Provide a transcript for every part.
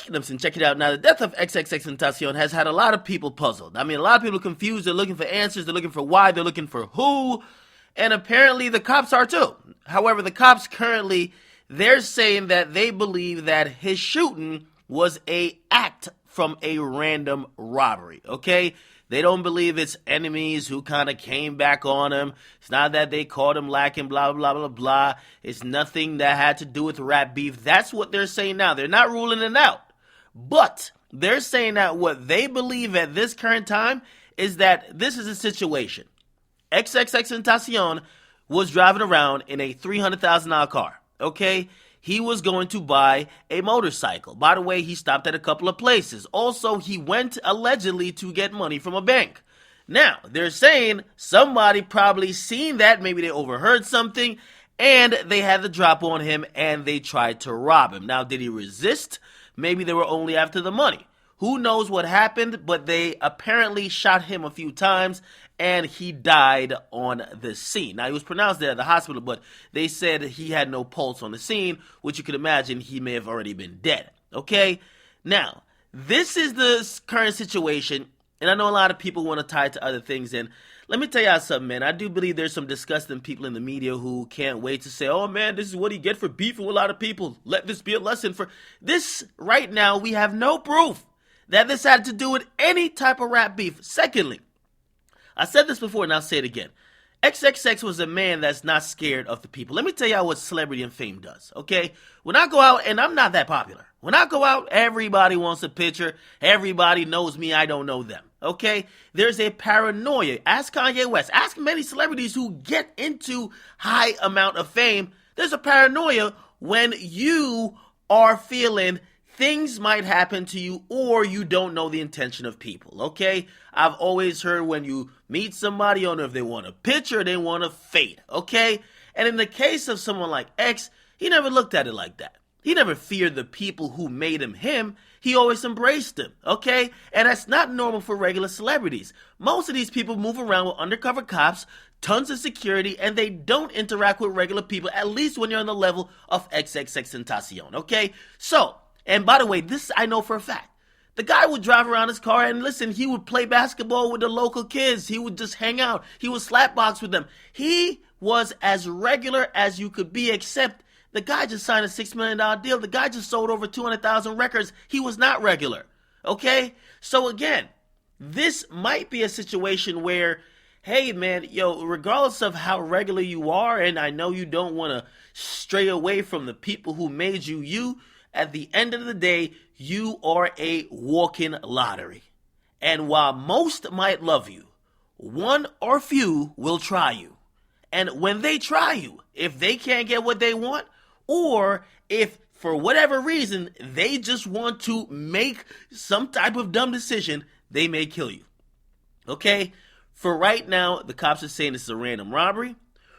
Akademiks, check it out. Now, the death of xxxtentacion has had a lot of people puzzled. I mean, a lot of people confused. They're looking for answers. They're looking for why. They're looking for who. And apparently the cops are too. However, the cops currently, they're saying that they believe that his shooting was a act from a random robbery, okay? They don't believe it's enemies who kind of came back on him. It's not that they caught him lacking, blah, blah, blah, blah. It's nothing that had to do with rat beef. That's what they're saying now. They're not ruling it out. But they're saying that what they believe at this current time is that this is a situation. xxxtentacion was driving around in a $300,000 car, okay? He was going to buy a motorcycle. By the way, he stopped at a couple of places. Also, he went allegedly to get money from a bank. Now, they're saying somebody probably seen that. Maybe they overheard something, and they had the drop on him, and they tried to rob him. Now, did he resist? Maybe they were only after the money. Who knows what happened, but they apparently shot him a few times, and he died on the scene. Now, he was pronounced dead at the hospital, but they said he had no pulse on the scene, which you could imagine he may have already been dead, okay? Now, this is the current situation, and I know a lot of people want to tie it to other things, and let me tell y'all something, man. I do believe there's some disgusting people in the media who can't wait to say, oh, man, this is what he get for beefing with a lot of people. Let this be a lesson for this. Right now, we have no proof that this had to do with any type of rap beef. Secondly, I said this before and I'll say it again. XXX was a man that's not scared of the people. Let me tell y'all what celebrity and fame does, okay? When I go out, and I'm not that popular. When I go out, everybody wants a picture. Everybody knows me. I don't know them, okay? There's a paranoia. Ask Kanye West. Ask many celebrities who get into high amount of fame. There's a paranoia when you are feeling things might happen to you or you don't know the intention of people, okay? I've always heard when you meet somebody, you don't know if they want a picture or they want a fade, okay? And in the case of someone like X, he never looked at it like that. He never feared the people who made him him. He always embraced them, okay? And that's not normal for regular celebrities. Most of these people move around with undercover cops, tons of security, and they don't interact with regular people, at least when you're on the level of xxxtentacion, okay? So, and by the way, this I know for a fact. The guy would drive around his car and listen, he would play basketball with the local kids. He would just hang out. He would slapbox with them. He was as regular as you could be, except the guy just signed a $6 million deal. The guy just sold over 200,000 records. He was not regular. Okay? So again, this might be a situation where, hey man, yo, regardless of how regular you are, and I know you don't want to stray away from the people who made you you, at the end of the day, you are a walking lottery. And while most might love you, one or few will try you. And when they try you, if they can't get what they want, or if for whatever reason they just want to make some type of dumb decision, they may kill you. Okay? For right now, the cops are saying this is a random robbery.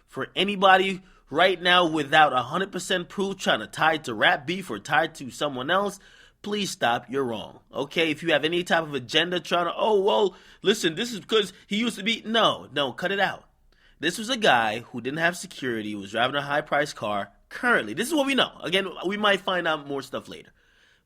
For anybody right now without 100% proof trying to tie it to rap beef or tie it to someone else, please stop. You're wrong. Okay? If you have any type of agenda trying to, oh, well, listen, this is because he used to be, no, cut it out. This was a guy who didn't have security, was driving a high-priced car. Currently, this is what we know. Again, we might find out more stuff later.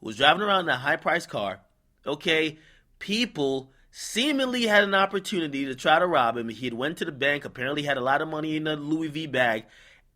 Was driving around in a high-priced car. Okay? People seemingly had an opportunity to try to rob him. He had went to the bank, apparently had a lot of money in a Louis V bag,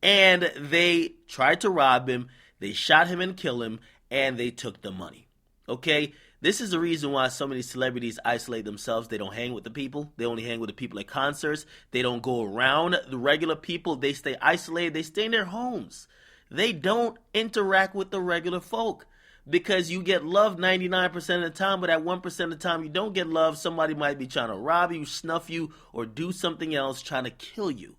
and they tried to rob him. They shot him and killed him, and they took the money. Okay? This is the reason why so many celebrities isolate themselves. They don't hang with the people. They only hang with the people at concerts. They don't go around the regular people. They stay isolated. They stay in their homes. They don't interact with the regular folk because you get loved 99% of the time, but at 1% of the time you don't get love. Somebody might be trying to rob you, snuff you, or do something else trying to kill you.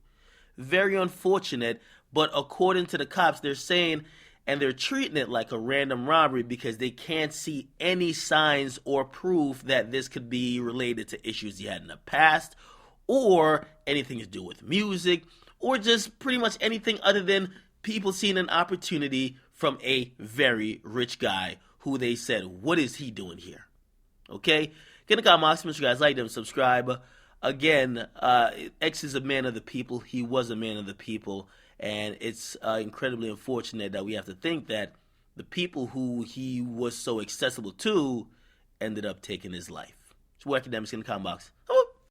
Very unfortunate, but according to the cops, they're saying, and they're treating it like a random robbery because they can't see any signs or proof that this could be related to issues he had in the past or anything to do with music or just pretty much anything other than people seeing an opportunity from a very rich guy who they said, what is he doing here? Okay? Get a comment, make sure you guys like them, subscribe. Again, X is a man of the people. He was a man of the people. And it's incredibly unfortunate that we have to think that the people who he was so accessible to ended up taking his life. So, what academics in the comment box?